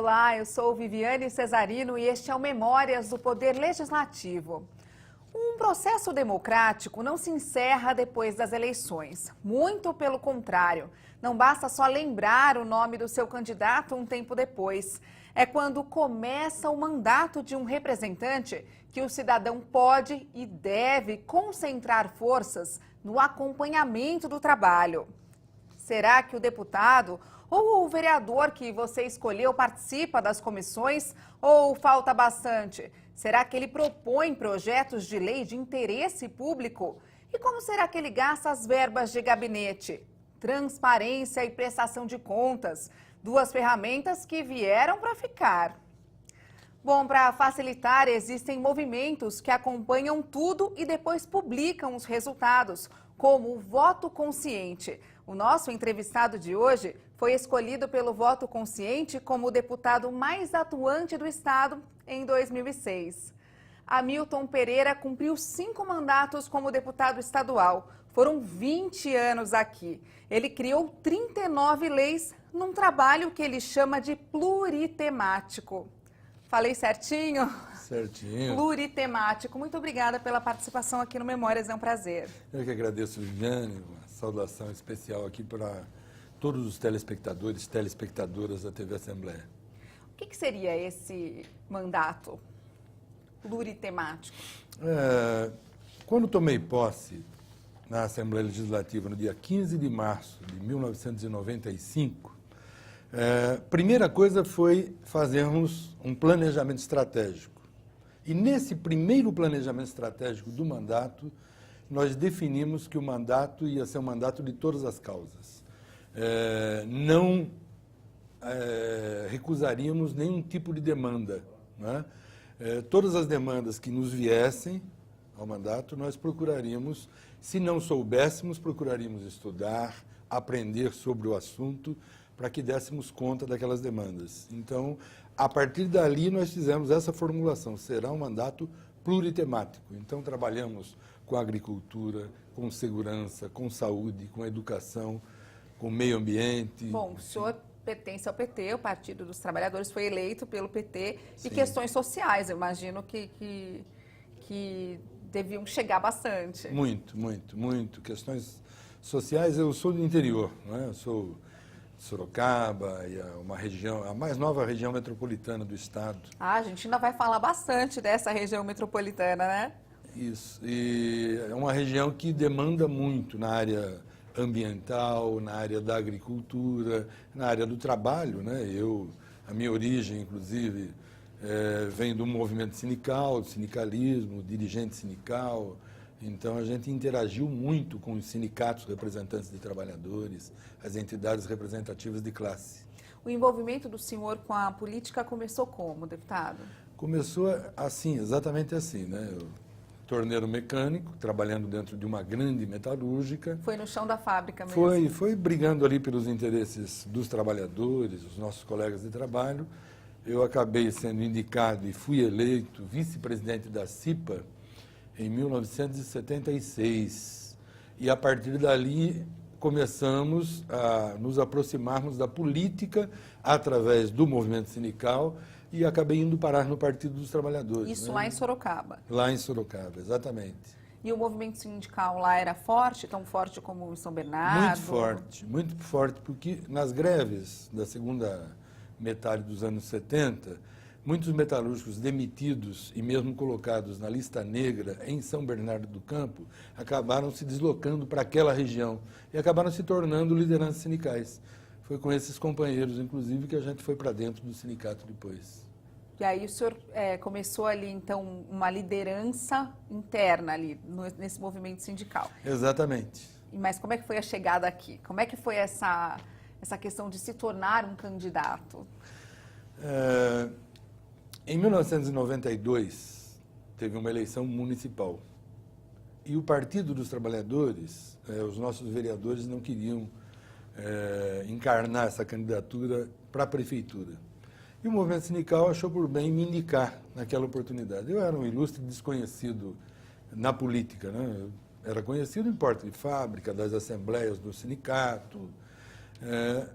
Olá, eu sou Viviane Cesarino e este é o Memórias do Poder Legislativo. Um processo democrático não se encerra depois das eleições. Muito pelo contrário, não basta só lembrar o nome do seu candidato um tempo depois. É quando começa o mandato de um representante que o cidadão pode e deve concentrar forças no acompanhamento do trabalho. Será que o deputado ou o vereador que você escolheu participa das comissões ou falta bastante? Será que ele propõe projetos de lei de interesse público? E como será que ele gasta as verbas de gabinete? Transparência e prestação de contas, duas ferramentas que vieram para ficar. Bom, para facilitar, existem movimentos que acompanham tudo e depois publicam os resultados, como o voto consciente. O nosso entrevistado de hoje foi escolhido pelo voto consciente como o deputado mais atuante do estado em 2006. Hamilton Pereira cumpriu 5 mandatos como deputado estadual. Foram 20 anos aqui. Ele criou 39 leis num trabalho que ele chama de pluritemático. Falei certinho? Certinho. Pluritemático. Muito obrigada pela participação aqui no Memórias, é um prazer. Eu que agradeço, Viviane, uma saudação especial aqui para todos os telespectadores e telespectadoras da TV Assembleia. O que seria esse mandato pluritemático? Quando tomei posse na Assembleia Legislativa no dia 15 de março de 1995, primeira coisa foi fazermos um planejamento estratégico. E nesse primeiro planejamento estratégico do mandato, nós definimos que o mandato ia ser um mandato de todas as causas. Não recusaríamos nenhum tipo de demanda, né? Todas as demandas que nos viessem ao mandato, nós procuraríamos, se não soubéssemos, procuraríamos estudar, aprender sobre o assunto, para que dessemos conta daquelas demandas. Então, a partir dali, nós fizemos essa formulação, será um mandato pluritemático. Então, trabalhamos com agricultura, com segurança, com saúde, com educação, com meio ambiente. Bom, o senhor pertence ao PT, o Partido dos Trabalhadores, foi eleito pelo PT. Sim. E questões sociais, eu imagino que deviam chegar bastante. Muito. Questões sociais, eu sou do interior, né? Eu sou Sorocaba, e uma região, a mais nova região metropolitana do estado. A gente ainda vai falar bastante dessa região metropolitana, né? Isso, e é uma região que demanda muito na área ambiental, na área da agricultura, na área do trabalho, né? A minha origem, inclusive, vem do movimento sindical, do sindicalismo, dirigente sindical. Então, a gente interagiu muito com os sindicatos representantes de trabalhadores, as entidades representativas de classe. O envolvimento do senhor com a política começou como, deputado? Começou assim, exatamente assim, né? Eu, torneiro mecânico, trabalhando dentro de uma grande metalúrgica. Foi no chão da fábrica mesmo? Foi brigando ali pelos interesses dos trabalhadores, os nossos colegas de trabalho. Eu acabei sendo indicado e fui eleito vice-presidente da CIPA em 1976. E a partir dali começamos a nos aproximarmos da política através do movimento sindical e acabei indo parar no Partido dos Trabalhadores. Isso, né? lá em Sorocaba? Lá em Sorocaba, exatamente. E o movimento sindical lá era forte, tão forte como em São Bernardo? Muito forte, porque nas greves da segunda metade dos anos 70, muitos metalúrgicos demitidos e mesmo colocados na lista negra em São Bernardo do Campo acabaram se deslocando para aquela região e acabaram se tornando lideranças sindicais. Foi com esses companheiros, inclusive, que a gente foi para dentro do sindicato depois. E aí o senhor começou ali, então, uma liderança interna ali, nesse movimento sindical. Exatamente. Mas como é que foi a chegada aqui? Como é que foi essa questão de se tornar um candidato? Em 1992, teve uma eleição municipal. E o Partido dos Trabalhadores, os nossos vereadores não queriam encarnar essa candidatura para a prefeitura. E o movimento sindical achou por bem me indicar naquela oportunidade. Eu era um ilustre desconhecido na política, né? Eu era conhecido em porta de fábrica, das assembleias do sindicato,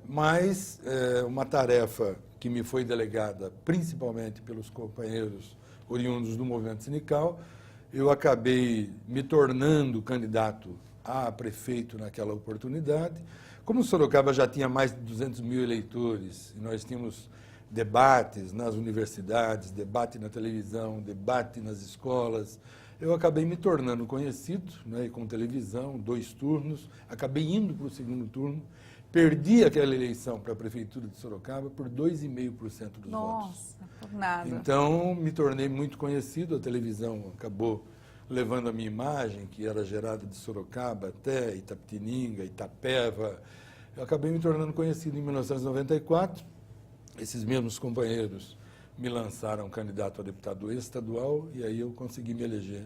Mas uma tarefa que me foi delegada principalmente pelos companheiros oriundos do movimento sindical, eu acabei me tornando candidato a prefeito naquela oportunidade. Como Sorocaba já tinha mais de 200 mil eleitores, e nós tínhamos debates nas universidades, debate na televisão, debate nas escolas, eu acabei me tornando conhecido, né, com televisão, 2 turnos, acabei indo para o segundo turno, perdi aquela eleição para a Prefeitura de Sorocaba por 2,5% dos votos. Nossa, por nada. Então, me tornei muito conhecido, a televisão acabou levando a minha imagem, que era gerada de Sorocaba até Itapetininga, Itapeva. Eu acabei me tornando conhecido em 1994. Esses mesmos companheiros me lançaram candidato a deputado estadual e aí eu consegui me eleger,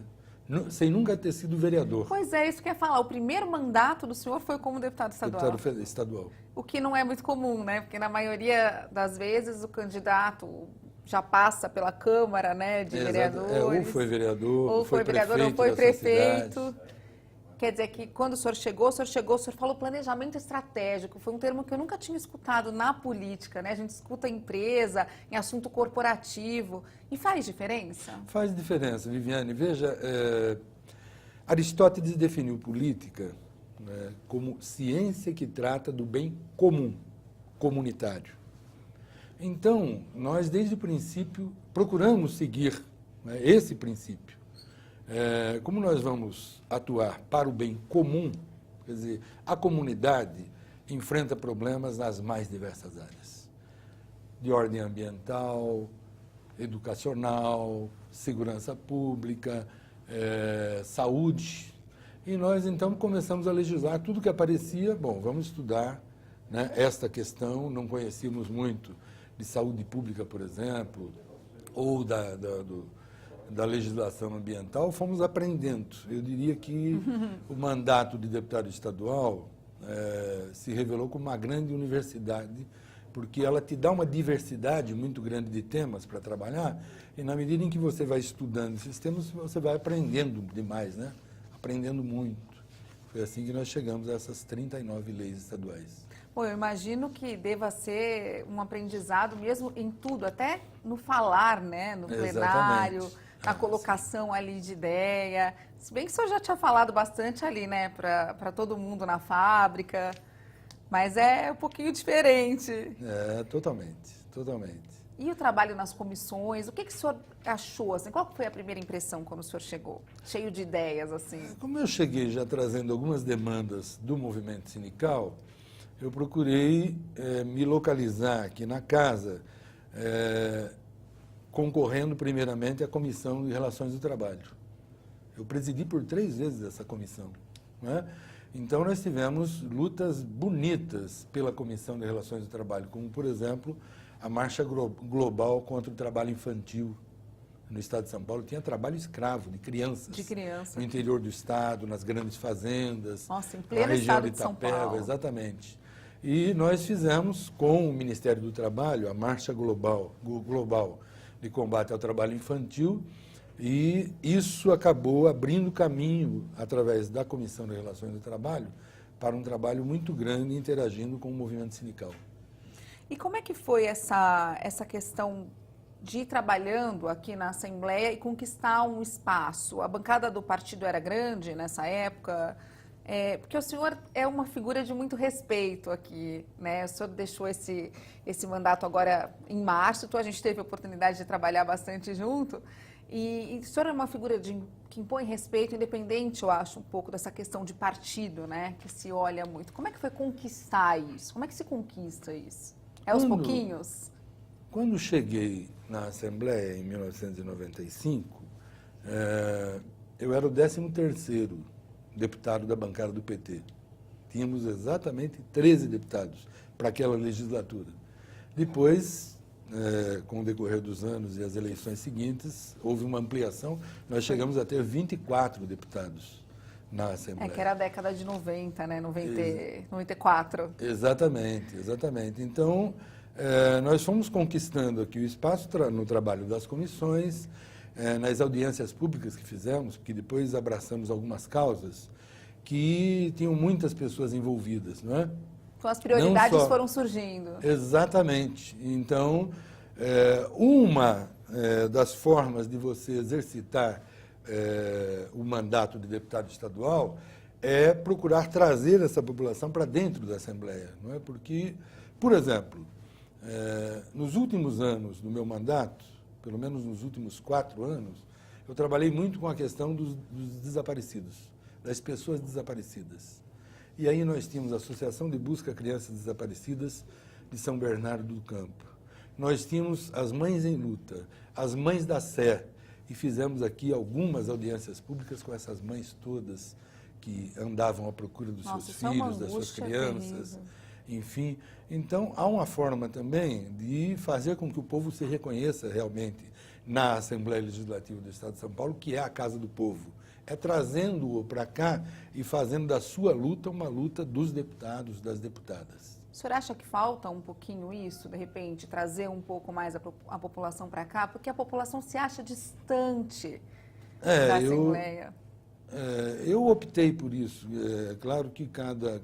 sem nunca ter sido vereador. Pois é, isso que eu ia falar. O primeiro mandato do senhor foi como deputado estadual. Deputado estadual. O que não é muito comum, né? Porque na maioria das vezes o candidato já passa pela Câmara, né, de vereadores. Ou foi vereador, ou foi vereador, ou foi prefeito. Quer dizer que quando o senhor chegou, o senhor falou planejamento estratégico. Foi um termo que eu nunca tinha escutado na política, né? A gente escuta em empresa, em assunto corporativo. E faz diferença? Faz diferença, Viviane. Veja, Aristóteles definiu política, né, como ciência que trata do bem comum, comunitário. Então, nós desde o princípio procuramos seguir, né, esse princípio. Como nós vamos atuar para o bem comum, quer dizer, a comunidade enfrenta problemas nas mais diversas áreas, de ordem ambiental, educacional, segurança pública, saúde. E nós, então, começamos a legislar tudo que aparecia. Bom, vamos estudar, né, esta questão. Não conhecíamos muito de saúde pública, por exemplo, ou da legislação ambiental, fomos aprendendo. Eu diria que o mandato de deputado estadual se revelou como uma grande universidade, porque ela te dá uma diversidade muito grande de temas para trabalhar, e na medida em que você vai estudando esses temas, você vai aprendendo demais, né? Aprendendo muito. Foi assim que nós chegamos a essas 39 leis estaduais. Bom, eu imagino que deva ser um aprendizado mesmo em tudo, até no falar, né? No plenário, exatamente, na colocação ali de ideia. Se bem que o senhor já tinha falado bastante ali, né? Para todo mundo na fábrica, mas é um pouquinho diferente. Totalmente, totalmente. E o trabalho nas comissões, o que o senhor achou? Assim, qual foi a primeira impressão quando o senhor chegou? Cheio de ideias, assim. Como eu cheguei já trazendo algumas demandas do movimento sindical, eu procurei me localizar aqui na casa, concorrendo primeiramente à Comissão de Relações do Trabalho. Eu presidi por 3 vezes essa comissão, né? Então, nós tivemos lutas bonitas pela Comissão de Relações do Trabalho, como, por exemplo, a Marcha Global contra o Trabalho Infantil. No estado de São Paulo tinha trabalho escravo de crianças. De criança. No interior do estado, nas grandes fazendas. Nossa, em pleno na região estado de de São Itapeva, Paulo. Exatamente. E nós fizemos com o Ministério do Trabalho a Marcha Global de Combate ao Trabalho Infantil, e isso acabou abrindo caminho, através da Comissão de Relações do Trabalho, para um trabalho muito grande interagindo com o movimento sindical. E como é que foi essa questão de ir trabalhando aqui na Assembleia e conquistar um espaço? A bancada do partido era grande nessa época? Porque o senhor é uma figura de muito respeito aqui, né? O senhor deixou esse mandato agora em março, então a gente teve a oportunidade de trabalhar bastante junto. E o senhor é uma figura que impõe respeito, independente, eu acho, um pouco dessa questão de partido, né? Que se olha muito. Como é que foi conquistar isso? Como é que se conquista isso? Aos pouquinhos? Quando cheguei na Assembleia, em 1995, eu era o 13º deputado da bancada do PT. Tínhamos exatamente 13 deputados para aquela legislatura. Depois, com o decorrer dos anos e as eleições seguintes, houve uma ampliação, nós chegamos a ter 24 deputados na Assembleia. Que era a década de 90, né? 94. Exatamente, exatamente. Então, nós fomos conquistando aqui o espaço no trabalho das comissões, nas audiências públicas que fizemos, porque depois abraçamos algumas causas que tinham muitas pessoas envolvidas, não é? Então, as prioridades Não só- foram surgindo. Exatamente. Então, uma das formas de você exercitar o mandato de deputado estadual é procurar trazer essa população para dentro da Assembleia, não é? Porque, por exemplo, nos últimos anos do meu mandato, pelo menos nos últimos 4 anos, eu trabalhei muito com a questão dos desaparecidos, das pessoas desaparecidas. E aí nós tínhamos a Associação de Busca a Crianças Desaparecidas de São Bernardo do Campo. Nós tínhamos as Mães em Luta, as Mães da Sé, e fizemos aqui algumas audiências públicas com essas mães todas que andavam à procura dos Nossa, seus isso é uma filhos, das suas angústia crianças, terrível. enfim. Então, há uma forma também de fazer com que o povo se reconheça realmente na Assembleia Legislativa do Estado de São Paulo, que é a Casa do Povo. É trazendo-o para cá e fazendo da sua luta uma luta dos deputados, das deputadas. O senhor acha que falta um pouquinho isso, de repente, trazer um pouco mais a população para cá? Porque a população se acha distante da Assembleia. Eu optei por isso. É claro que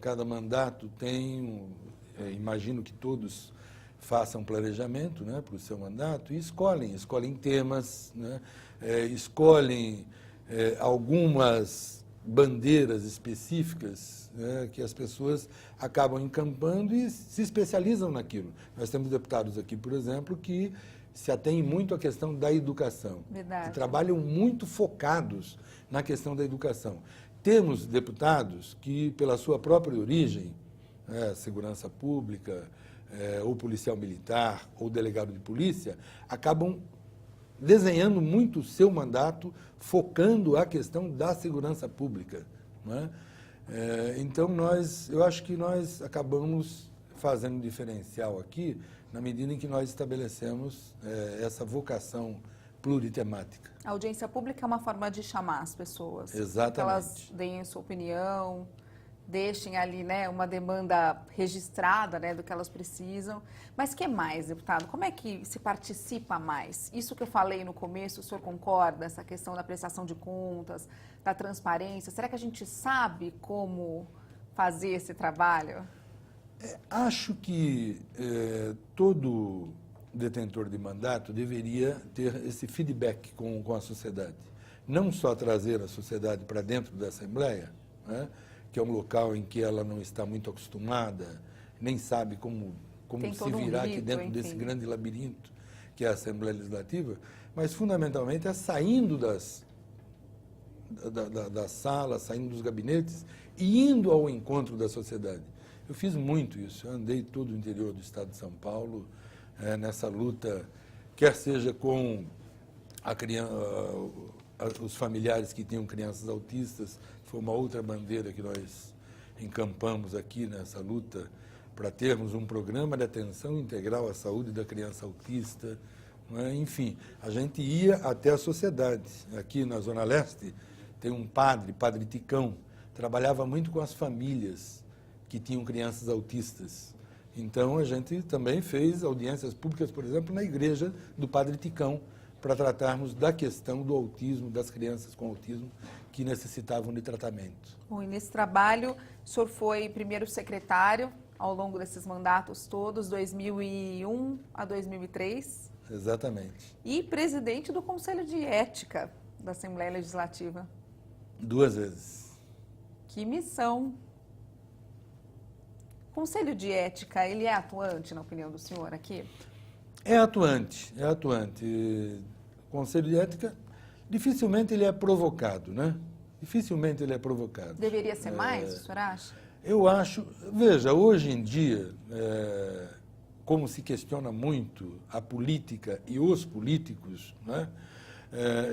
cada mandato tem, imagino que todos façam planejamento, né, para o seu mandato e escolhem temas, né, escolhem algumas bandeiras específicas, né, que as pessoas acabam encampando e se especializam naquilo. Nós temos deputados aqui, por exemplo, que se atêm muito à questão da educação, Verdade. que trabalham muito focados na questão da educação. Temos deputados que, pela sua própria origem, segurança pública, ou policial militar, ou delegado de polícia, acabam desenhando muito o seu mandato, focando a questão da segurança pública, não é? Então, eu acho que nós acabamos fazendo um diferencial aqui, na medida em que nós estabelecemos essa vocação pluritemática. A audiência pública é uma forma de chamar as pessoas. Exatamente. Que elas deem a sua opinião, deixem ali, né, uma demanda registrada, né, do que elas precisam. Mas que mais, deputado? Como é que se participa mais? Isso que eu falei no começo, o senhor concorda? Essa questão da prestação de contas, da transparência. Será que a gente sabe como fazer esse trabalho? Acho que todo detentor de mandato deveria ter esse feedback com a sociedade. Não só trazer a sociedade para dentro da Assembleia, né, que é um local em que ela não está muito acostumada, nem sabe como se virar aqui dentro desse grande labirinto que é a Assembleia Legislativa, mas fundamentalmente é saindo das salas, saindo dos gabinetes e indo ao encontro da sociedade. Eu fiz muito isso, eu andei todo o interior do estado de São Paulo, nessa luta, quer seja com os familiares que tinham crianças autistas, foi uma outra bandeira que nós encampamos aqui nessa luta, para termos um programa de atenção integral à saúde da criança autista. Enfim, a gente ia até a sociedade. Aqui na Zona Leste tem um Padre Ticão, trabalhava muito com as famílias que tinham crianças autistas. Então, a gente também fez audiências públicas, por exemplo, na igreja do Padre Ticão, para tratarmos da questão do autismo, das crianças com autismo que necessitavam de tratamento. Bom, e nesse trabalho, o senhor foi primeiro secretário ao longo desses mandatos todos, 2001 a 2003. Exatamente. E presidente do Conselho de Ética da Assembleia Legislativa. 2 vezes. Que missão! O Conselho de Ética, ele é atuante, na opinião do senhor, aqui? É atuante. O Conselho de Ética, dificilmente ele é provocado, né? Dificilmente ele é provocado. Deveria ser mais, o senhor acha? Eu acho, veja, hoje em dia, como se questiona muito a política e os políticos, né?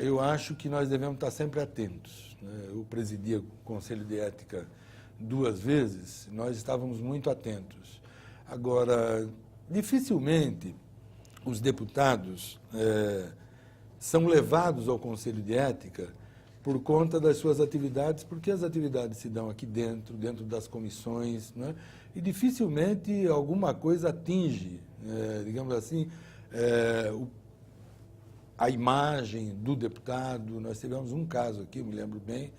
Eu acho que nós devemos estar sempre atentos. Eu presidi o Conselho de Ética 2 vezes, nós estávamos muito atentos. Agora, dificilmente os deputados são levados ao Conselho de Ética por conta das suas atividades, porque as atividades se dão aqui dentro das comissões, né? E dificilmente alguma coisa atinge, digamos assim, a imagem do deputado. Nós tivemos um caso aqui, eu me lembro bem,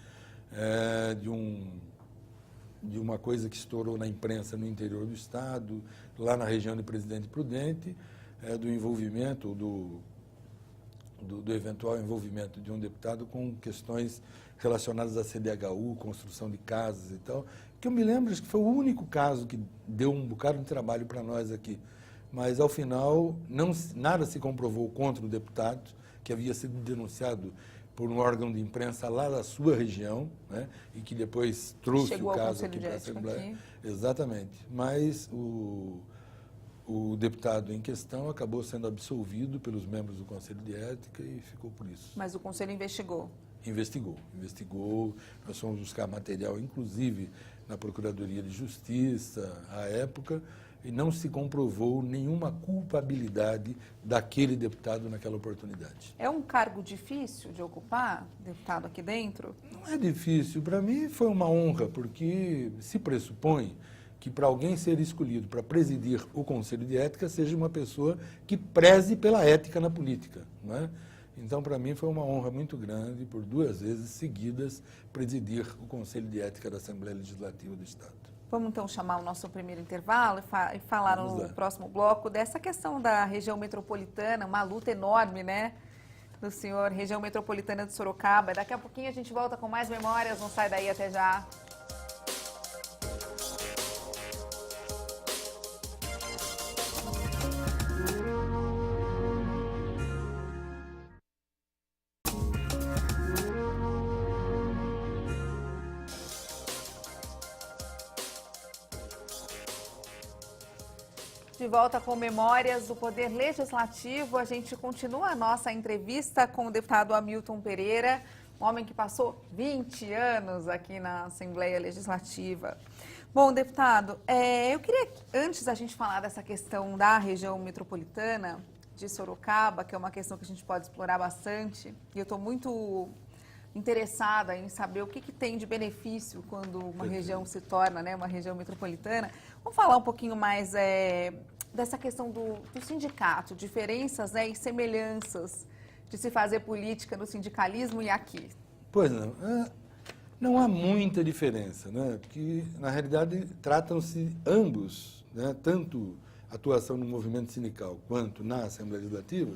de uma coisa que estourou na imprensa no interior do Estado, lá na região de Presidente Prudente, do envolvimento, do eventual envolvimento de um deputado com questões relacionadas à CDHU, construção de casas e tal, que eu me lembro, acho que foi o único caso que deu um bocado de trabalho para nós aqui. Mas, ao final, nada se comprovou contra o deputado, que havia sido denunciado por um órgão de imprensa lá da sua região, né, e que depois trouxe Chegou o ao caso Conselho aqui de para a Ética Assembleia. aqui. Exatamente. Mas o deputado em questão acabou sendo absolvido pelos membros do Conselho de Ética e ficou por isso. Mas o Conselho investigou. Investigou. Nós fomos buscar material, inclusive, na Procuradoria de Justiça, à época, e não se comprovou nenhuma culpabilidade daquele deputado naquela oportunidade. É um cargo difícil de ocupar, deputado aqui dentro? Não é difícil. Para mim foi uma honra, porque se pressupõe que para alguém ser escolhido para presidir o Conselho de Ética seja uma pessoa que preze pela ética na política, não é? Então, para mim, foi uma honra muito grande, por 2 vezes seguidas, presidir o Conselho de Ética da Assembleia Legislativa do Estado. Vamos, então, chamar o nosso primeiro intervalo e falar no próximo bloco dessa questão da região metropolitana, uma luta enorme, né, do senhor, região metropolitana de Sorocaba. Daqui a pouquinho a gente volta com mais memórias, não sai daí, até já. De volta com Memórias do Poder Legislativo, a gente continua a nossa entrevista com o deputado Hamilton Pereira, um homem que passou 20 anos aqui na Assembleia Legislativa. Bom, deputado, eu queria, antes da gente falar dessa questão da região metropolitana de Sorocaba, que é uma questão que a gente pode explorar bastante, e eu estou muito interessada em saber o que tem de benefício quando uma região se torna, né, uma região metropolitana. Vamos falar um pouquinho mais dessa questão do sindicato, diferenças, né, e semelhanças de se fazer política no sindicalismo e aqui. Pois não, não há muita diferença, né? Porque, na realidade, tratam-se ambos, né, tanto a atuação no movimento sindical quanto na Assembleia Legislativa,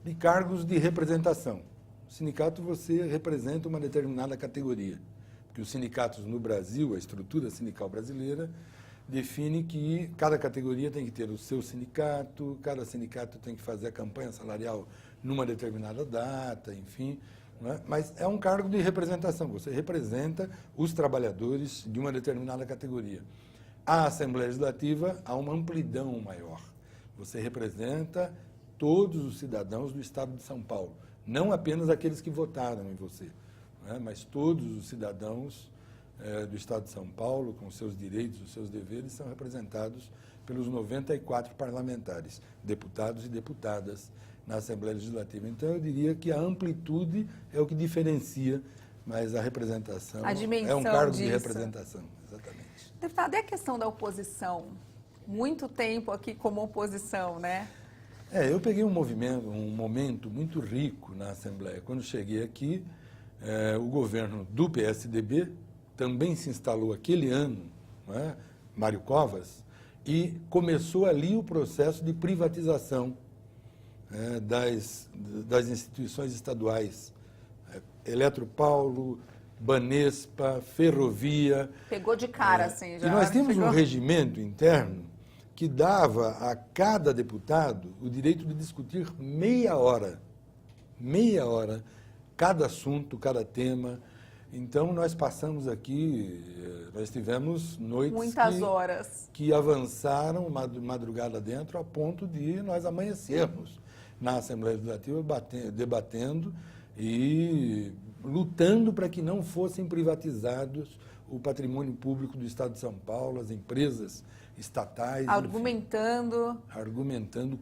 de cargos de representação. No sindicato você representa uma determinada categoria, porque os sindicatos no Brasil, a estrutura sindical brasileira, define que cada categoria tem que ter o seu sindicato, cada sindicato tem que fazer a campanha salarial numa determinada data, enfim. Não é? Mas é um cargo de representação, você representa os trabalhadores de uma determinada categoria. A Assembleia Legislativa há uma amplidão maior. Você representa todos os cidadãos do Estado de São Paulo, não apenas aqueles que votaram em você, não é? Mas todos os cidadãos do Estado de São Paulo, com seus direitos, os seus deveres, são representados pelos 94 parlamentares, deputados e deputadas na Assembleia Legislativa. Então, eu diria que a amplitude é o que diferencia, mas a representação é um cargo de representação, exatamente. Deputado, e a questão da oposição? Muito tempo aqui como oposição, né? Eu peguei um momento muito rico na Assembleia. Quando cheguei aqui, o governo do PSDB também se instalou aquele ano, não é? Mário Covas, e começou ali o processo de privatização das instituições estaduais. Eletropaulo, Banespa, Ferrovia. Pegou de cara, assim, já. E nós temos um regimento interno que dava a cada deputado o direito de discutir meia hora, cada assunto, cada tema. Então, nós passamos aqui, nós tivemos noites muitas horas que avançaram madrugada dentro a ponto de nós amanhecermos na Assembleia Legislativa debatendo e lutando para que não fossem privatizados o patrimônio público do Estado de São Paulo, as empresas estatais. Argumentando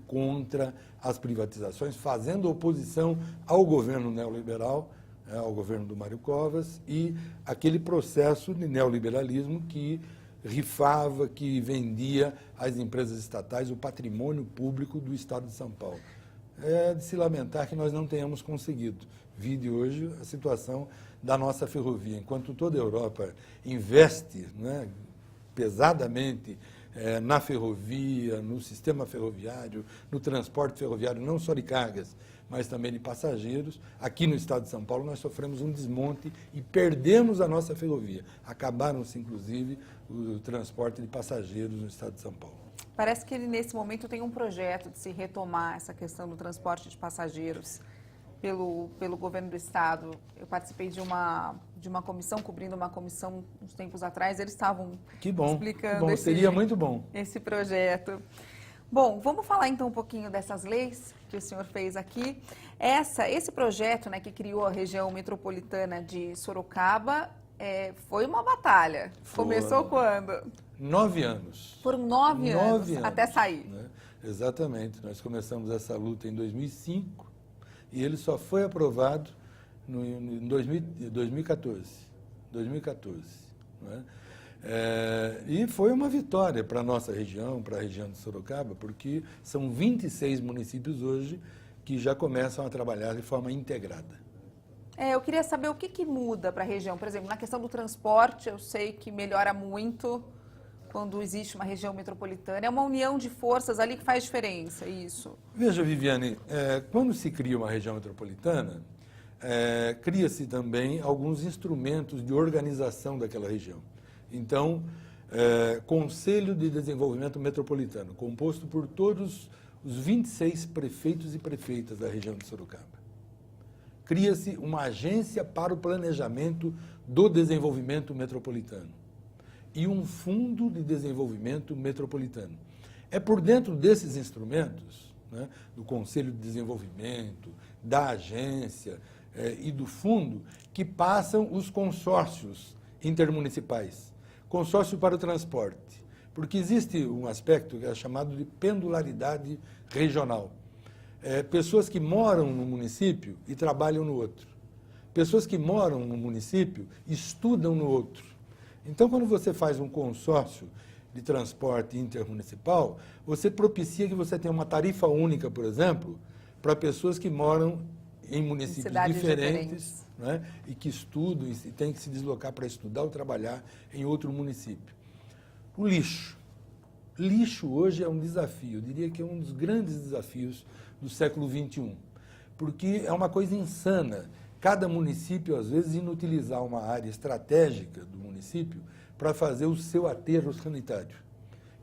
contra as privatizações, fazendo oposição ao governo neoliberal, ao governo do Mário Covas, e aquele processo de neoliberalismo que rifava, que vendia às empresas estatais o patrimônio público do Estado de São Paulo. É de se lamentar que nós não tenhamos conseguido. Vide hoje a situação da nossa ferrovia. Enquanto toda a Europa investe, né, pesadamente na ferrovia, no sistema ferroviário, no transporte ferroviário, não só de cargas, mas também de passageiros, aqui no estado de São Paulo nós sofremos um desmonte e perdemos a nossa ferrovia. Acabaram-se, inclusive, o transporte de passageiros no estado de São Paulo. Parece que ele, nesse momento, tem um projeto de se retomar essa questão do transporte de passageiros pelo governo do estado. Eu participei de uma comissão, cobrindo uma comissão uns tempos atrás, eles estavam explicando seria muito bom esse projeto. Bom, vamos falar então um pouquinho dessas leis que o senhor fez aqui. Esse projeto, né, que criou a região metropolitana de Sorocaba, foi uma batalha. Começou quando? 9 anos. Foram 9 anos até sair. Né? Exatamente. Nós começamos essa luta em 2005 e ele só foi aprovado em 2014. 2014. Né? E foi uma vitória para a nossa região, para a região de Sorocaba, porque são 26 municípios hoje que já começam a trabalhar de forma integrada. Eu queria saber o que muda para a região. Por exemplo, na questão do transporte, eu sei que melhora muito quando existe uma região metropolitana. É uma união de forças ali que faz diferença, isso. Veja, Viviane, quando se cria uma região metropolitana, cria-se também alguns instrumentos de organização daquela região. Então, Conselho de Desenvolvimento Metropolitano, composto por todos os 26 prefeitos e prefeitas da região de Sorocaba. Cria-se uma agência para o planejamento do desenvolvimento metropolitano e um fundo de desenvolvimento metropolitano. É por dentro desses instrumentos, né, do Conselho de Desenvolvimento, da agência e do fundo, que passam os consórcios intermunicipais. Consórcio para o transporte, porque existe um aspecto que é chamado de pendularidade regional. Pessoas que moram no município e trabalham no outro. Pessoas que moram no município estudam no outro. Então, quando você faz um consórcio de transporte intermunicipal, você propicia que você tenha uma tarifa única, por exemplo, para pessoas que moram em municípios diferentes. Né, e que estudam e têm que se deslocar para estudar ou trabalhar em outro município. O lixo. Lixo hoje é um desafio, eu diria que é um dos grandes desafios do século XXI, porque é uma coisa insana cada município, às vezes, inutilizar uma área estratégica do município para fazer o seu aterro sanitário,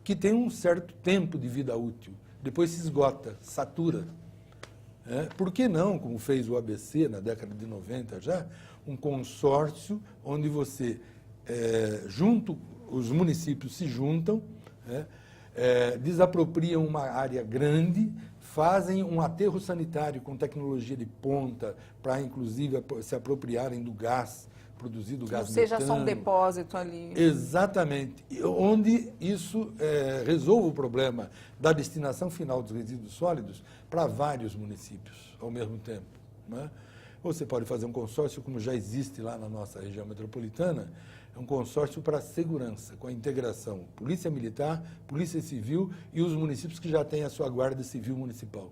que tem um certo tempo de vida útil, depois se esgota, satura. Por que não, como fez o ABC na década de 90 já, um consórcio onde você, os municípios se juntam, desapropriam uma área grande, fazem um aterro sanitário com tecnologia de ponta para, inclusive, se apropriarem do gás produzido, gás metano. Não seja só um depósito ali. Exatamente. Onde isso resolve o problema da destinação final dos resíduos sólidos para vários municípios ao mesmo tempo. Né? Você pode fazer um consórcio, como já existe lá na nossa região metropolitana, é um consórcio para a segurança, com a integração Polícia Militar, Polícia Civil e os municípios que já têm a sua Guarda Civil Municipal.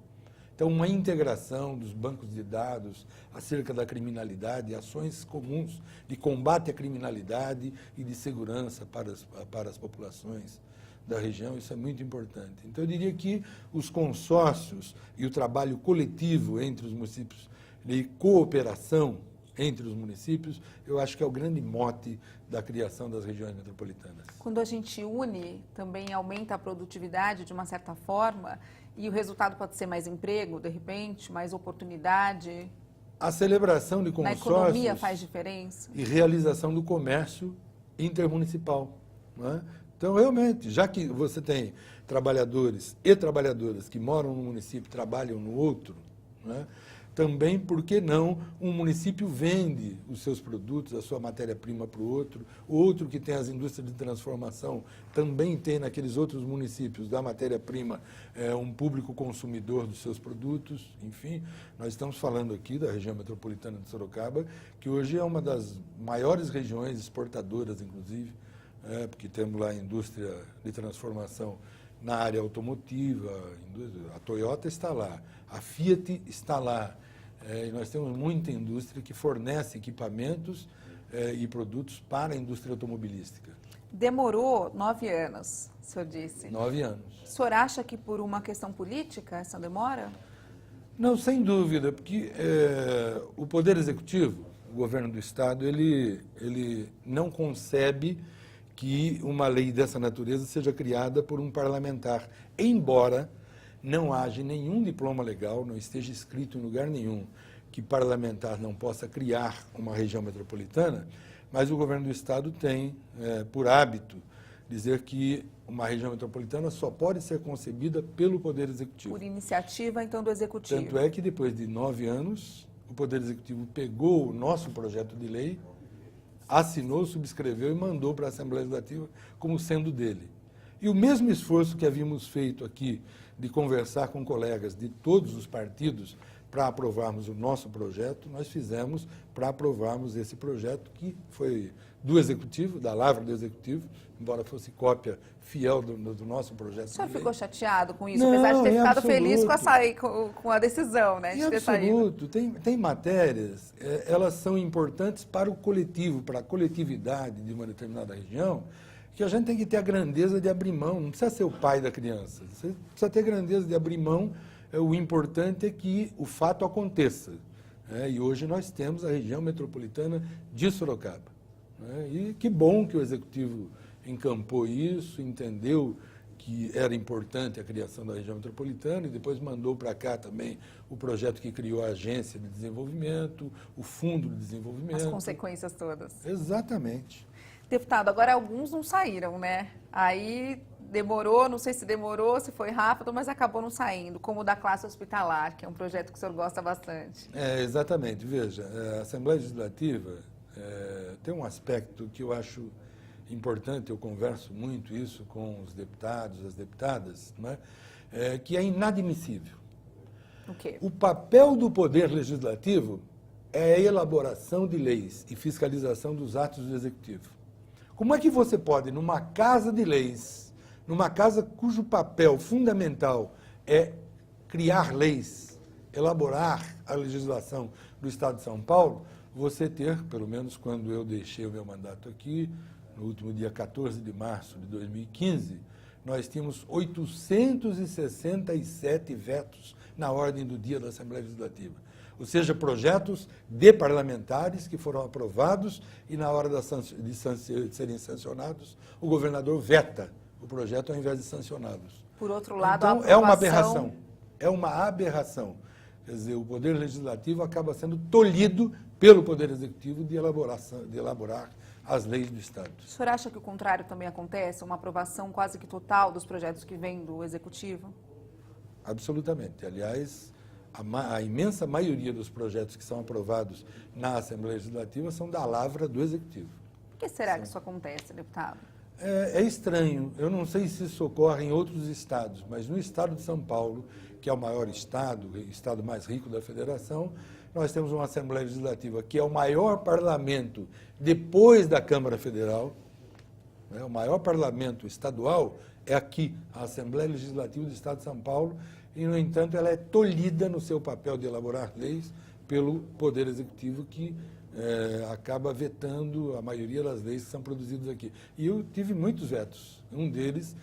Então, uma integração dos bancos de dados acerca da criminalidade, ações comuns de combate à criminalidade e de segurança para as populações da região, isso é muito importante. Então, eu diria que os consórcios e o trabalho coletivo entre os municípios, de cooperação entre os municípios, eu acho que é o grande mote da criação das regiões metropolitanas. Quando a gente une, também aumenta a produtividade de uma certa forma e o resultado pode ser mais emprego, de repente, mais oportunidade. A celebração de consórcios... Na economia faz diferença. E realização do comércio intermunicipal. Não é? Então, realmente, já que você tem trabalhadores e trabalhadoras que moram no município e trabalham no outro, não é? Também, por que não, um município vende os seus produtos, a sua matéria-prima para o outro que tem as indústrias de transformação também tem naqueles outros municípios da matéria-prima um público consumidor dos seus produtos, enfim. Nós estamos falando aqui da região metropolitana de Sorocaba, que hoje é uma das maiores regiões exportadoras, inclusive, porque temos lá a indústria de transformação na área automotiva, a Toyota está lá, a Fiat está lá, E nós temos muita indústria que fornece equipamentos e produtos para a indústria automobilística. Demorou 9 anos, o senhor disse. 9 anos. O senhor acha que por uma questão política essa demora? Não, sem dúvida, porque o Poder Executivo, o governo do Estado, ele não concebe que uma lei dessa natureza seja criada por um parlamentar, embora não haja nenhum diploma legal, não esteja escrito em lugar nenhum que parlamentar não possa criar uma região metropolitana, mas o governo do Estado tem, por hábito, dizer que uma região metropolitana só pode ser concebida pelo Poder Executivo. Por iniciativa, então, do Executivo. Tanto é que depois de 9 anos, o Poder Executivo pegou o nosso projeto de lei, assinou, subscreveu e mandou para a Assembleia Legislativa como sendo dele. E o mesmo esforço que havíamos feito aqui de conversar com colegas de todos os partidos para aprovarmos o nosso projeto, nós fizemos para aprovarmos esse projeto que foi do Executivo, da lavra do Executivo, embora fosse cópia fiel do nosso projeto. O senhor de lei. ficou chateado com isso, Não, apesar de ter ficado absoluto. feliz com a decisão, né? De Em ter saído. absoluto. Tem matérias, elas são importantes para o coletivo, para a coletividade de uma determinada região, que a gente tem que ter a grandeza de abrir mão, não precisa ser o pai da criança, você precisa ter a grandeza de abrir mão, o importante é que o fato aconteça. E hoje nós temos a região metropolitana de Sorocaba. E que bom que o Executivo encampou isso, entendeu que era importante a criação da região metropolitana e depois mandou para cá também o projeto que criou a Agência de Desenvolvimento, o Fundo de Desenvolvimento. As consequências todas. Exatamente. Deputado, agora alguns não saíram, né? Aí demorou, não sei se demorou, se foi rápido, mas acabou não saindo, como o da classe hospitalar, que é um projeto que o senhor gosta bastante. Exatamente. Veja, a Assembleia Legislativa tem um aspecto que eu acho importante, eu converso muito isso com os deputados, as deputadas, né? Que é inadmissível. O quê? O papel do Poder Legislativo é a elaboração de leis e fiscalização dos atos do Executivo. Como é que você pode, numa casa de leis, numa casa cujo papel fundamental é criar leis, elaborar a legislação do Estado de São Paulo, você ter, pelo menos quando eu deixei o meu mandato aqui, no último dia 14 de março de 2015, nós tínhamos 867 vetos na ordem do dia da Assembleia Legislativa. Ou seja, projetos de parlamentares que foram aprovados e na hora de serem sancionados, o governador veta o projeto ao invés de sancioná-los. Por outro lado, então, a aprovação... é uma aberração. É uma aberração. Quer dizer, o Poder Legislativo acaba sendo tolhido pelo Poder Executivo de elaborar as leis do Estado. O senhor acha que o contrário também acontece? Uma aprovação quase que total dos projetos que vêm do Executivo? Absolutamente. Aliás, a imensa maioria dos projetos que são aprovados na Assembleia Legislativa são da lavra do Executivo. Por que será que isso acontece, deputado? É estranho. Eu não sei se isso ocorre em outros estados, mas no estado de São Paulo, que é o maior estado, o estado mais rico da federação, nós temos uma Assembleia Legislativa que é o maior parlamento depois da Câmara Federal. O maior parlamento estadual é aqui, a Assembleia Legislativa do Estado de São Paulo, e, no entanto, ela é tolhida no seu papel de elaborar leis pelo Poder Executivo, que acaba vetando a maioria das leis que são produzidas aqui. E eu tive muitos vetos. Um deles,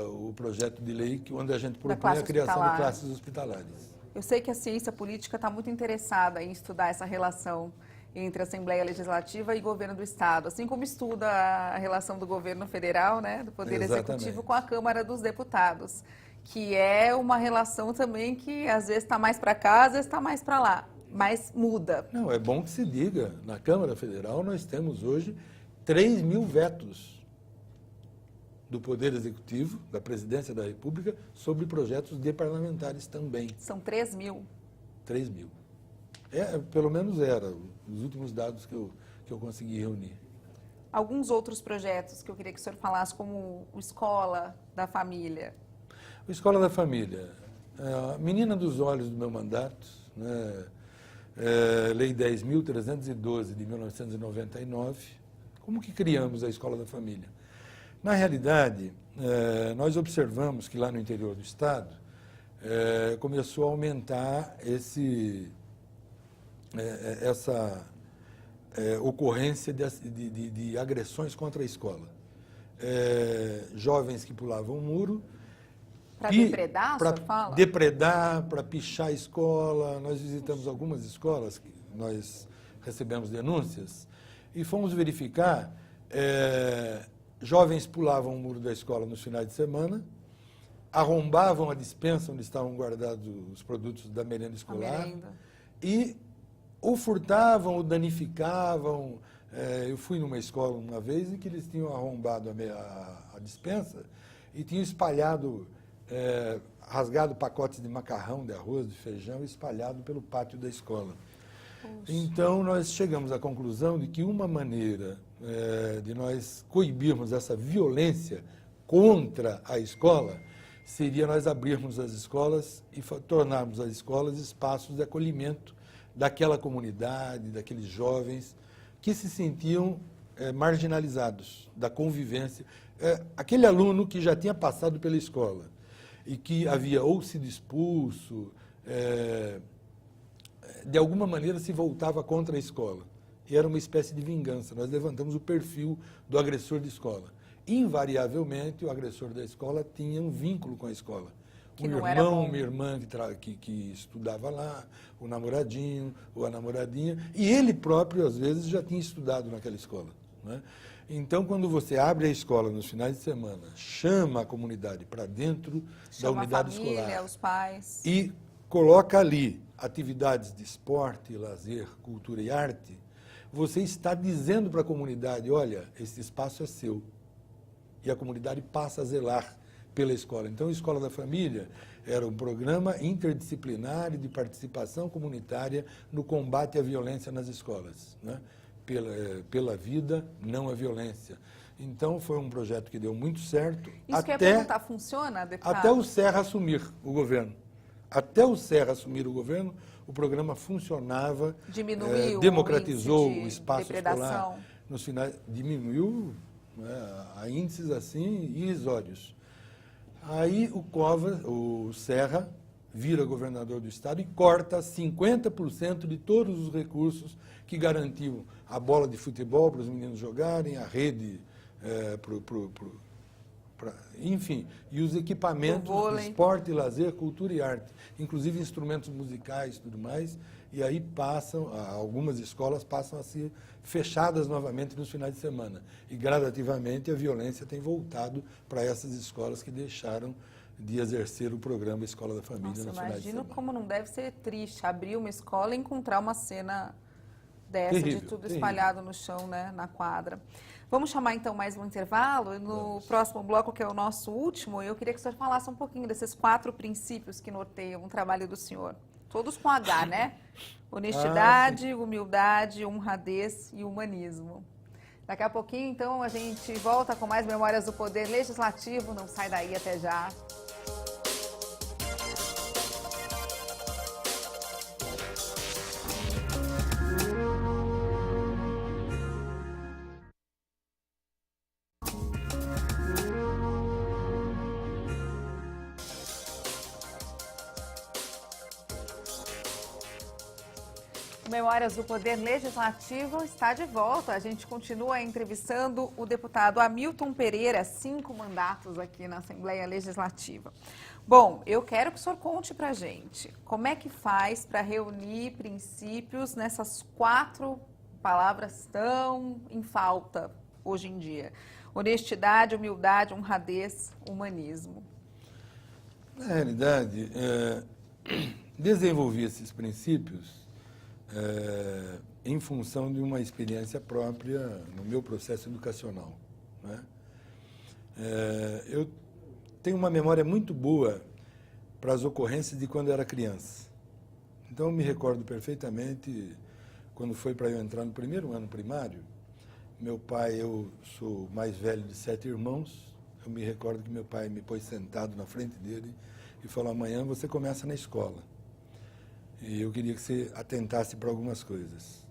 o projeto de lei onde a gente propõe a criação de classes hospitalares. Eu sei que a ciência política está muito interessada em estudar essa relação entre a Assembleia Legislativa e governo do Estado, assim como estuda a relação do governo federal, né, do Poder Executivo com a Câmara dos Deputados, que é uma relação também que às vezes está mais para cá, às vezes está mais para lá, mas muda. Não, é bom que se diga, na Câmara Federal nós temos hoje 3.000 vetos do Poder Executivo, da Presidência da República, sobre projetos de parlamentares também. São 3.000. 3.000. Pelo menos era, os últimos dados que eu consegui reunir. Alguns outros projetos que eu queria que o senhor falasse, como o Escola da Família. O Escola da Família, a menina dos olhos do meu mandato, né, Lei 10.312 de 1999, como que criamos a Escola da Família? Na realidade, nós observamos que lá no interior do Estado começou a aumentar essa ocorrência de agressões contra a escola. Jovens que pulavam o muro. Para depredar, o senhor fala? Para depredar, para pichar a escola. Nós visitamos algumas escolas, que nós recebemos denúncias, e fomos verificar, jovens pulavam o muro da escola nos finais de semana, arrombavam a despensa onde estavam guardados os produtos da merenda escolar, e ou furtavam ou danificavam. Eu fui numa escola uma vez em que eles tinham arrombado a despensa e tinham espalhado, rasgado pacotes de macarrão, de arroz, de feijão, espalhado pelo pátio da escola. Poxa. Então, nós chegamos à conclusão de que uma maneira de nós coibirmos essa violência contra a escola seria nós abrirmos as escolas e tornarmos as escolas espaços de acolhimento daquela comunidade, daqueles jovens que se sentiam marginalizados da convivência. Aquele aluno que já tinha passado pela escola e que havia ou sido expulso, de alguma maneira se voltava contra a escola. E era uma espécie de vingança. Nós levantamos o perfil do agressor de escola. Invariavelmente, o agressor da escola tinha um vínculo com a escola. Um irmão, uma irmã que estudava lá, o namoradinho ou a namoradinha, e ele próprio, às vezes, já tinha estudado naquela escola, né? Então, quando você abre a escola nos finais de semana, chama a comunidade para dentro da unidade escolar. Chama a família, os pais. E coloca ali atividades de esporte, lazer, cultura e arte, você está dizendo para a comunidade, olha, esse espaço é seu. E a comunidade passa a zelar pela escola. Então, a Escola da Família era um programa interdisciplinar e de participação comunitária no combate à violência nas escolas, né? Pela vida, não a violência. Então, foi um projeto que deu muito certo. Isso que eu ia perguntar, funciona, deputado? Até o Serra assumir o governo. Até o Serra assumir o governo, o programa funcionava, democratizou o espaço escolar. Nos finais, diminuiu, né, a índices assim irrisórios. Aí o Serra vira governador do estado e corta 50% de todos os recursos que garantiam a bola de futebol para os meninos jogarem, a rede, enfim, e os equipamentos de esporte, lazer, cultura e arte, inclusive instrumentos musicais e tudo mais, e aí algumas escolas passam a ser fechadas novamente nos finais de semana. E gradativamente a violência tem voltado para essas escolas que deixaram de exercer o programa Escola da Família nos finais de semana. Imagino como não deve ser triste abrir uma escola e encontrar uma cena dessa, terrível, de tudo espalhado no chão, né, na quadra. Vamos chamar então mais um intervalo. No próximo bloco, que é o nosso último, eu queria que o senhor falasse um pouquinho desses 4 princípios que norteiam o trabalho do senhor. Todos com H, né? Honestidade, humildade, honradez e humanismo. Daqui a pouquinho, então, a gente volta com mais Memórias do Poder Legislativo. Não sai daí, até já. Memórias do Poder Legislativo está de volta. A gente continua entrevistando o deputado Hamilton Pereira, 5 mandatos aqui na Assembleia Legislativa. Bom, eu quero que o senhor conte para a gente como é que faz para reunir princípios nessas 4 palavras tão em falta hoje em dia: honestidade, humildade, honradez, humanismo. Na realidade, desenvolvi esses princípios em função de uma experiência própria no meu processo educacional, né? Eu tenho uma memória muito boa para as ocorrências de quando eu era criança. Então, eu me recordo perfeitamente quando foi para eu entrar no primeiro ano primário. Meu pai, eu sou o mais velho de 7 irmãos, eu me recordo que meu pai me pôs sentado na frente dele e falou: amanhã você começa na escola. E eu queria que você atentasse para algumas coisas.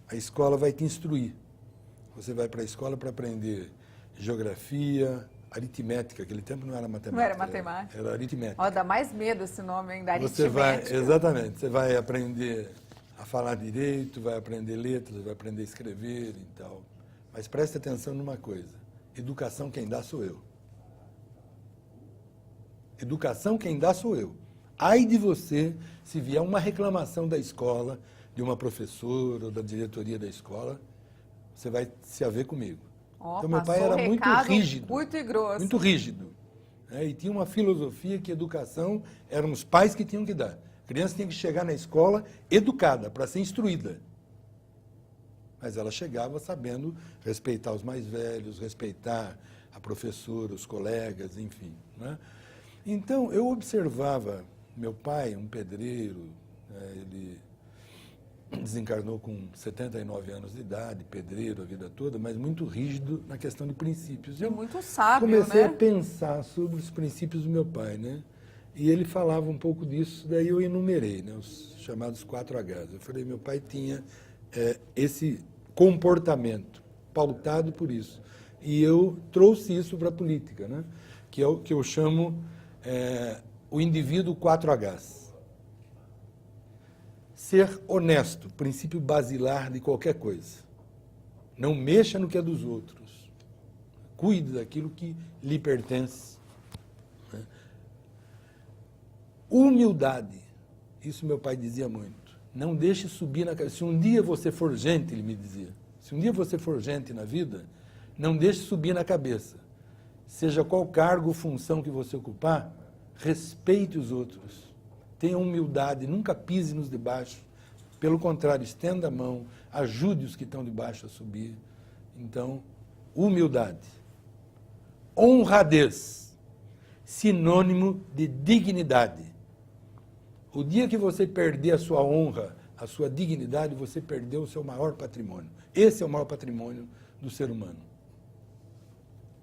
A escola vai te instruir. Você vai para a escola para aprender geografia, aritmética. Aquele tempo não era matemática. Não era matemática. Era aritmética. Ó, dá mais medo esse nome ainda, Exatamente, você vai aprender a falar direito, vai aprender letras, vai aprender a escrever e tal. Mas preste atenção numa coisa, educação quem dá sou eu. Educação quem dá sou eu. Ai de você se vier uma reclamação da escola, de uma professora ou da diretoria da escola, você vai se haver comigo. Ó, então, meu pai era muito rígido. Curto e grosso. Muito rígido. E tinha uma filosofia que educação eram os pais que tinham que dar. A criança tinha que chegar na escola educada, para ser instruída. Mas ela chegava sabendo respeitar os mais velhos, respeitar a professora, os colegas, enfim. Né? Então, eu observava meu pai, um pedreiro, ele desencarnou com 79 anos de idade, pedreiro a vida toda, mas muito rígido na questão de princípios. Eu muito sábio, comecei né? a pensar sobre os princípios do meu pai, né? E ele falava um pouco disso, daí eu enumerei, né? Os chamados 4Hs. Eu falei, meu pai tinha esse comportamento pautado por isso. E eu trouxe isso para a política, né? Que é o que eu chamo o indivíduo 4Hs. Ser honesto, princípio basilar de qualquer coisa. Não mexa no que é dos outros. Cuide daquilo que lhe pertence. Né? Humildade. Isso meu pai dizia muito. Não deixe subir na cabeça. Se um dia você for gente, ele me dizia, se um dia você for gente na vida, não deixe subir na cabeça. Seja qual cargo ou função que você ocupar, respeite os outros. Tenha humildade, nunca pise nos de baixo. Pelo contrário, estenda a mão, ajude os que estão de baixo a subir. Então, humildade. Honradez, sinônimo de dignidade. O dia que você perder a sua honra, a sua dignidade, você perdeu o seu maior patrimônio. Esse é o maior patrimônio do ser humano.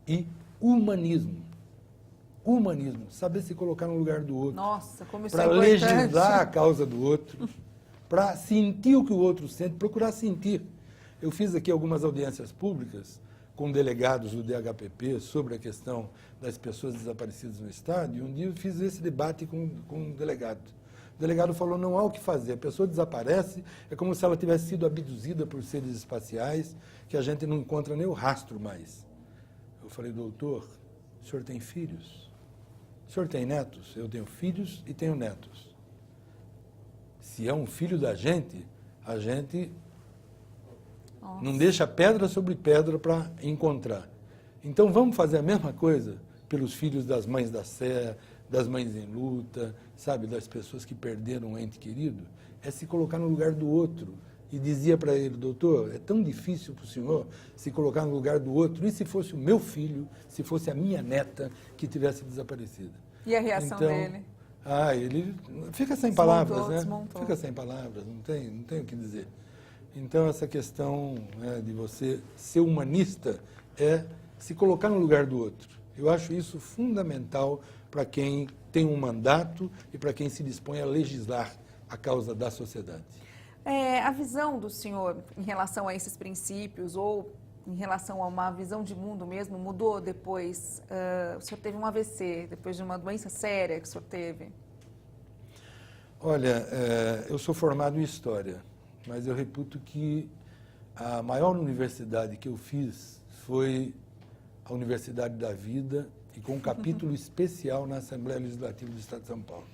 E humanismo. Humanismo, saber se colocar no lugar do outro. Nossa, como isso é importante. Para legislar a causa do outro, para sentir o que o outro sente, procurar sentir. Eu fiz aqui algumas audiências públicas com delegados do DHPP sobre a questão das pessoas desaparecidas no Estado, e um dia eu fiz esse debate com um delegado. O delegado falou, não há o que fazer, a pessoa desaparece, é como se ela tivesse sido abduzida por seres espaciais, que a gente não encontra nem o rastro mais. Eu falei, doutor, o senhor tem filhos? O senhor tem netos? Eu tenho filhos e tenho netos. Se é um filho da gente, a gente não deixa pedra sobre pedra para encontrar. Então vamos fazer a mesma coisa pelos filhos das mães da Sé, das mães em luta, sabe, das pessoas que perderam um ente querido. É se colocar no lugar do outro. E dizia para ele, doutor, é tão difícil para o senhor se colocar no lugar do outro, e se fosse o meu filho, se fosse a minha neta que tivesse desaparecido? E a reação dele? Ele fica sem palavras, né? Desmontou. Fica sem palavras, não tem o que dizer. Então, essa questão de você ser humanista é se colocar no lugar do outro. Eu acho isso fundamental para quem tem um mandato e para quem se dispõe a legislar a causa da sociedade. A visão do senhor em relação a esses princípios ou em relação a uma visão de mundo mesmo mudou depois? O senhor teve um AVC, depois de uma doença séria que o senhor teve? Olha, eu sou formado em História, mas eu reputo que a maior universidade que eu fiz foi a Universidade da Vida e com um capítulo especial na Assembleia Legislativa do Estado de São Paulo.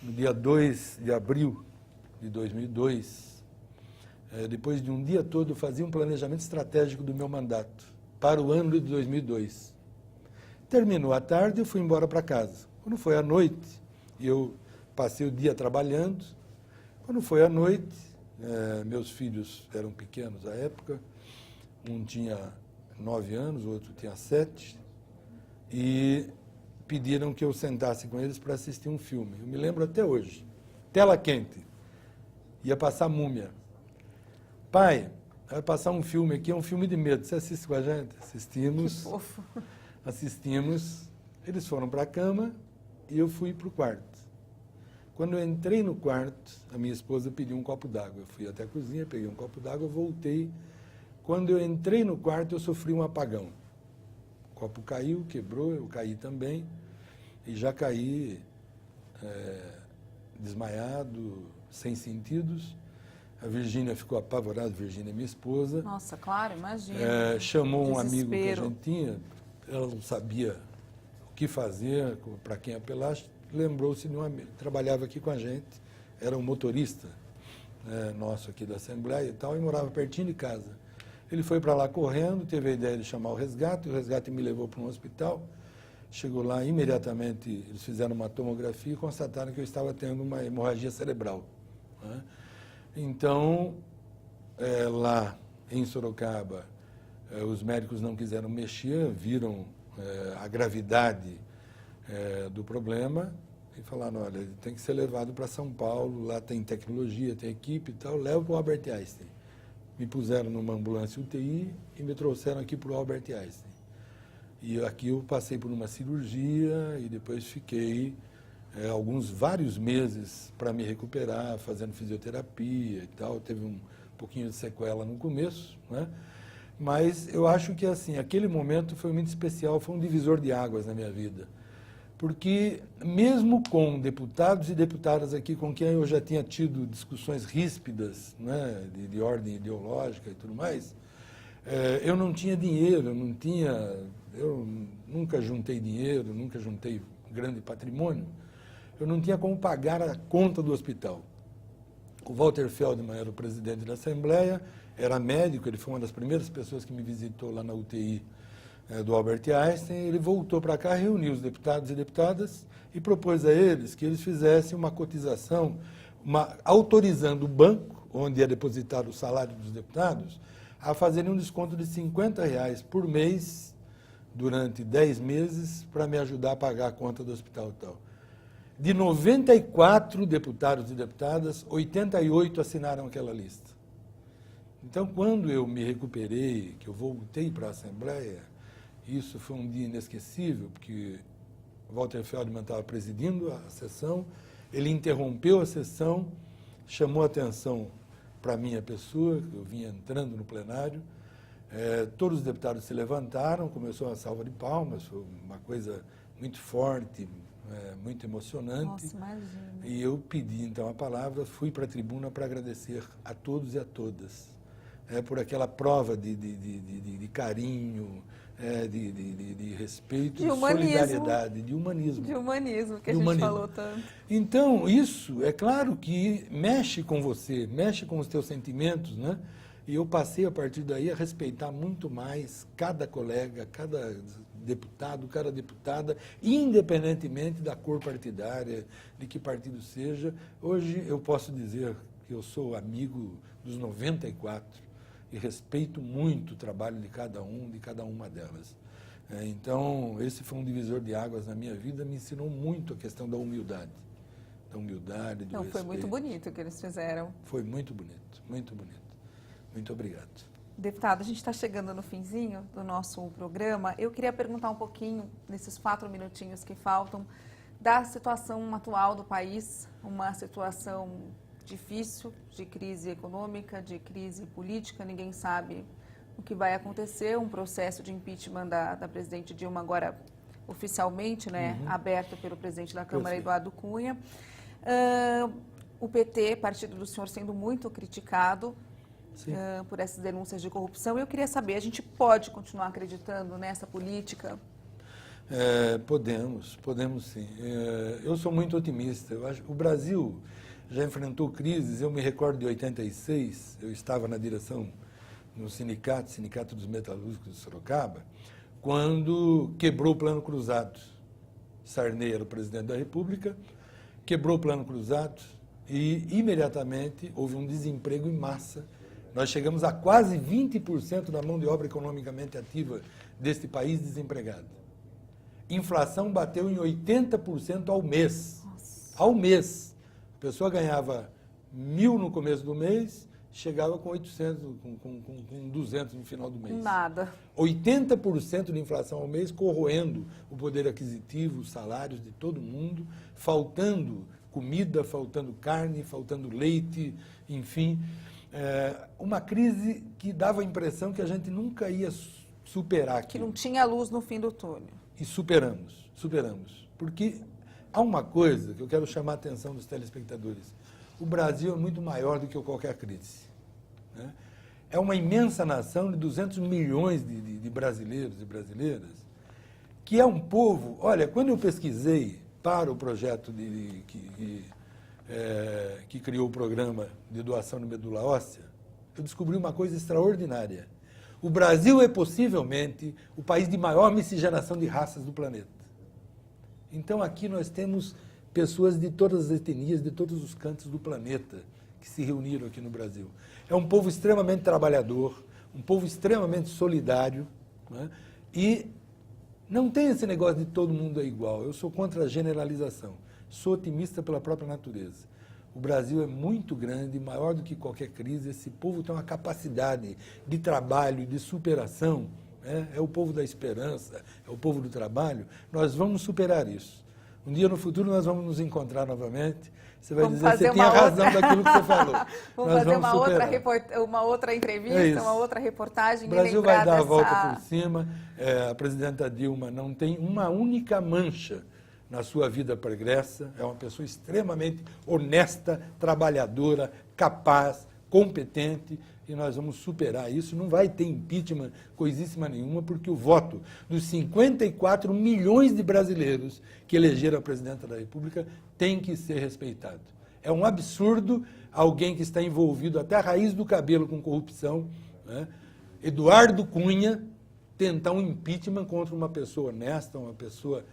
No dia 2 de abril de 2002, depois de um dia todo, eu fazia um planejamento estratégico do meu mandato para o ano de 2002. Terminou a tarde, eu fui embora para casa. Quando foi à noite, eu passei o dia trabalhando. Quando foi à noite, meus filhos eram pequenos à época, um tinha 9 anos, o outro tinha 7, e pediram que eu sentasse com eles para assistir um filme. Eu me lembro até hoje. Tela quente. Ia passar Múmia. Pai, vai passar um filme aqui, é um filme de medo. Você assiste com a gente? Assistimos. Que fofo. Assistimos. Eles foram para a cama e eu fui para o quarto. Quando eu entrei no quarto, a minha esposa pediu um copo d'água. Eu fui até a cozinha, peguei um copo d'água, voltei. Quando eu entrei no quarto, eu sofri um apagão. copo caiu, quebrou, eu caí também, e já caí desmaiado, sem sentidos. A Virgínia ficou apavorada, Virgínia é minha esposa. Nossa, claro, imagina. Chamou um amigo que a Desespero. gente tinha, ela não sabia o que fazer, para quem apelar, lembrou-se de um amigo que trabalhava aqui com a gente, era um motorista nosso aqui da Assembleia e tal, e morava pertinho de casa. Ele foi para lá correndo, teve a ideia de chamar o resgate me levou para um hospital. Chegou lá, imediatamente eles fizeram uma tomografia e constataram que eu estava tendo uma hemorragia cerebral, né? Então, lá em Sorocaba, os médicos não quiseram mexer, viram a gravidade do problema e falaram, olha, ele tem que ser levado para São Paulo, lá tem tecnologia, tem equipe e tal, leva para o Albert Einstein. Me puseram numa ambulância UTI e me trouxeram aqui para o Albert Einstein. E aqui eu passei por uma cirurgia e depois fiquei vários meses para me recuperar, fazendo fisioterapia e tal. Teve um pouquinho de sequela no começo, né? Mas eu acho que assim, aquele momento foi muito especial, foi um divisor de águas na minha vida. Porque mesmo com deputados e deputadas aqui com quem eu já tinha tido discussões ríspidas, né, de ordem ideológica e tudo mais, eu não tinha dinheiro, eu nunca juntei dinheiro, nunca juntei grande patrimônio, eu não tinha como pagar a conta do hospital. O Walter Feldman era o presidente da Assembleia, era médico, ele foi uma das primeiras pessoas que me visitou lá na UTI do Albert Einstein. Ele voltou para cá, reuniu os deputados e deputadas e propôs a eles que eles fizessem uma cotização, autorizando o banco, onde ia depositar o salário dos deputados, a fazerem um desconto de R$50 por mês, durante 10 meses, para me ajudar a pagar a conta do hospital e tal. De 94 deputados e deputadas, 88 assinaram aquela lista. Então, quando eu me recuperei, que eu voltei para a Assembleia, isso foi um dia inesquecível, porque Walter Feldman estava presidindo a sessão, ele interrompeu a sessão, chamou a atenção para a minha pessoa, que eu vinha entrando no plenário, todos os deputados se levantaram, começou uma salva de palmas, foi uma coisa muito forte, muito emocionante. Nossa, imagina. E eu pedi então a palavra, fui para a tribuna para agradecer a todos e a todas, por aquela prova de carinho, de respeito, de solidariedade, de humanismo. De humanismo, que a gente falou tanto. Então, isso, é claro que mexe com você, mexe com os teus sentimentos, né? E eu passei, a partir daí, a respeitar muito mais cada colega, cada deputado, cada deputada, independentemente da cor partidária, de que partido seja. Hoje eu posso dizer que eu sou amigo dos 94 e respeito muito o trabalho de cada uma delas. Então, esse foi um divisor de águas na minha vida, me ensinou muito a questão da humildade. Da humildade, do respeito. Foi muito bonito o que eles fizeram. Foi muito bonito, muito bonito. Muito obrigado. Deputado, a gente está chegando no finzinho do nosso programa. Eu queria perguntar um pouquinho, nesses 4 minutinhos que faltam, da situação atual do país, uma situação difícil, de crise econômica, de crise política, ninguém sabe o que vai acontecer, um processo de impeachment da presidente Dilma agora oficialmente, né, aberto pelo presidente da Câmara, Eduardo Cunha. O PT, partido do senhor, sendo muito criticado por essas denúncias de corrupção. Eu queria saber, a gente pode continuar acreditando nessa política? Podemos sim. Eu sou muito otimista. Eu acho que o Brasil já enfrentou crises. Eu me recordo de 86, eu estava na direção no Sindicato dos Metalúrgicos de Sorocaba, quando quebrou o Plano Cruzado. Sarney era o presidente da República, quebrou o Plano Cruzado e imediatamente houve um desemprego em massa. Nós chegamos a quase 20% da mão de obra economicamente ativa deste país desempregada. Inflação bateu em 80% ao mês. Nossa. Ao mês. A pessoa ganhava 1.000 no começo do mês, chegava com 800, com 200 no final do mês. Nada. 80% de inflação ao mês, corroendo o poder aquisitivo, os salários de todo mundo, faltando comida, faltando carne, faltando leite, enfim. Uma crise que dava a impressão que a gente nunca ia superar Que aquilo. não tinha luz no fim do túnel. E superamos. Porque há uma coisa que eu quero chamar a atenção dos telespectadores. O Brasil é muito maior do que qualquer crise, né? É uma imensa nação de 200 milhões de brasileiros e brasileiras, que é um povo... Olha, quando eu pesquisei para o projeto que criou o programa de doação de medula óssea, eu descobri uma coisa extraordinária. O Brasil é possivelmente o país de maior miscigenação de raças do planeta. Então aqui nós temos pessoas de todas as etnias, de todos os cantos do planeta, que se reuniram aqui no Brasil. É um povo extremamente trabalhador, um povo extremamente solidário, né? E não tem esse negócio de todo mundo é igual. Eu sou contra a generalização. Sou otimista pela própria natureza. O Brasil é muito grande, maior do que qualquer crise. Esse povo tem uma capacidade de trabalho, de superação, né? É o povo da esperança, é o povo do trabalho. Nós vamos superar isso. Um dia no futuro nós vamos nos encontrar novamente. Você vai dizer que você tinha razão daquilo que você falou. Vamos fazer uma outra entrevista, uma outra reportagem. O Brasil vai dar a volta por cima. A presidenta Dilma não tem uma única mancha na sua vida pregressa. É uma pessoa extremamente honesta, trabalhadora, capaz, competente. E nós vamos superar isso. Não vai ter impeachment, coisíssima nenhuma, porque o voto dos 54 milhões de brasileiros que elegeram a presidenta da República tem que ser respeitado. É um absurdo alguém que está envolvido até a raiz do cabelo com corrupção, né? Eduardo Cunha, tentar um impeachment contra uma pessoa honesta, uma pessoa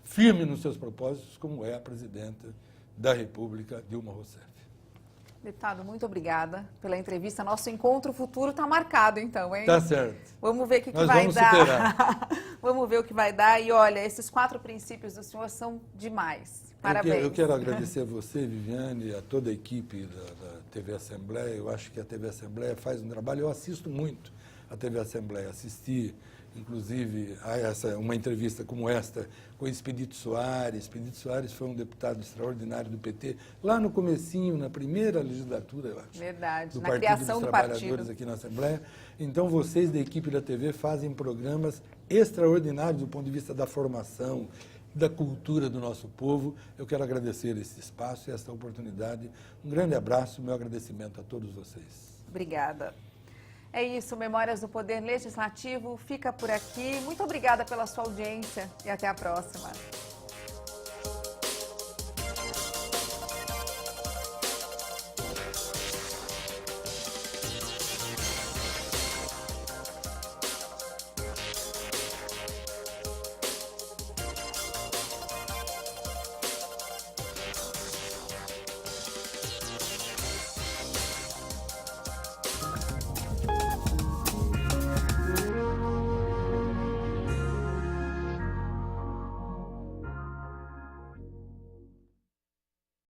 firme nos seus propósitos, como é a presidenta da República, Dilma Rousseff. Deputado, muito obrigada pela entrevista. Nosso encontro futuro está marcado, então, hein? Tá certo. Vamos ver o que vai vamos dar. Superar. Vamos ver o que vai dar. E olha, esses 4 princípios do senhor são demais. Parabéns. Eu quero agradecer a você, Viviane, a toda a equipe da TV Assembleia. Eu acho que a TV Assembleia faz um trabalho. Eu assisto muito a TV Assembleia. Assisti, inclusive, a uma entrevista como esta com o Expedito Soares. Expedito Soares foi um deputado extraordinário do PT, lá no comecinho, na primeira legislatura, eu acho. Verdade, do na Partido criação dos do Trabalhadores partido. aqui na Assembleia. Então, vocês da equipe da TV fazem programas extraordinários do ponto de vista da formação, da cultura do nosso povo. Eu quero agradecer esse espaço e esta oportunidade. Um grande abraço, meu agradecimento a todos vocês. Obrigada. É isso, Memórias do Poder Legislativo fica por aqui. Muito obrigada pela sua audiência e até a próxima.